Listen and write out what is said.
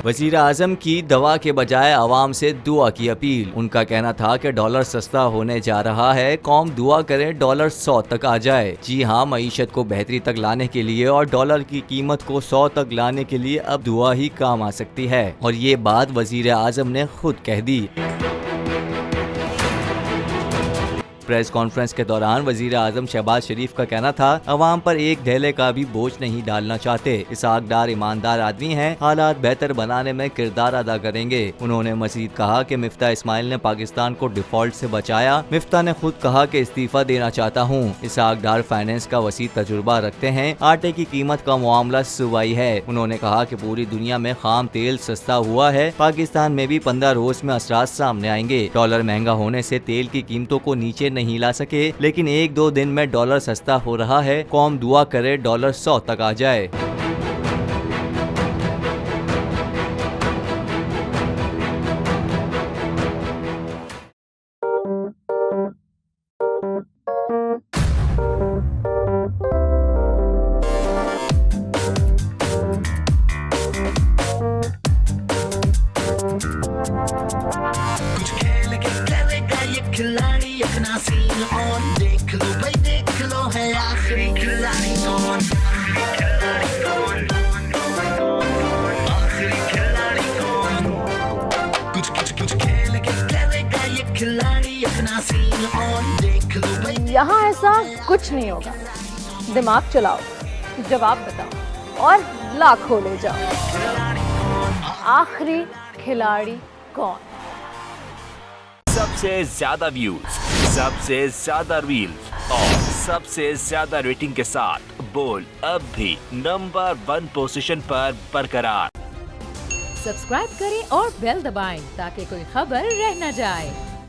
वजीर आजम की दवा के बजाय आवाम से दुआ की अपील। उनका कहना था कि डॉलर सस्ता होने जा रहा है, कौम दुआ करे डॉलर 100 तक आ जाए। जी हाँ, मईशत को बेहतरी तक लाने के लिए और डॉलर की कीमत को 100 तक लाने के लिए अब दुआ ही काम आ सकती है, और ये बात वजीर आजम ने खुद कह दी। प्रेस कॉन्फ्रेंस के दौरान वजीर आजम शहबाज शरीफ का कहना था, अवाम पर एक ढेले का भी बोझ नहीं डालना चाहते। इसहाक डार ईमानदार आदमी हैं, हालात बेहतर बनाने में किरदार अदा करेंगे। उन्होंने मजीद कहा कि मिफ्ता इस्माइल ने पाकिस्तान को डिफॉल्ट से बचाया। मिफ्ता ने खुद कहा कि इस्तीफा देना चाहता हूँ। इसहाक डार फाइनेंस का वसी तजुर्बा रखते हैं। आटे की कीमत का मामला सूबाई है। उन्होंने कहा कि पूरी दुनिया में खाम तेल सस्ता हुआ है, पाकिस्तान में भी 15 रोज में असरात सामने आएंगे। डॉलर महंगा होने से तेल की कीमतों को नीचे नहीं ला सके, लेकिन 1-2 दिन में डॉलर सस्ता हो रहा है। कौम दुआ करे डॉलर 100 तक आ जाए। खिलाड़ी अपना सीन ऑन, देख लो भाई देख लो, है आखिरी खिलाड़ी कौन, आखिरी खिलाड़ी कौन, कुछ खेल के करेगा ये खिलाड़ी अपना सीन ऑन, देख लो भाई। यहाँ ऐसा कुछ नहीं होगा, दिमाग चलाओ, जवाब बताओ और लाखों ले जाओ। आखिरी खिलाड़ी कौन? सबसे ज्यादा व्यूज, सबसे ज्यादा रील्स और सबसे ज्यादा रेटिंग के साथ बोल अब भी नंबर 1 पोजीशन पर बरकरार। सब्सक्राइब करें और बेल दबाएं ताकि कोई खबर रह न जाए।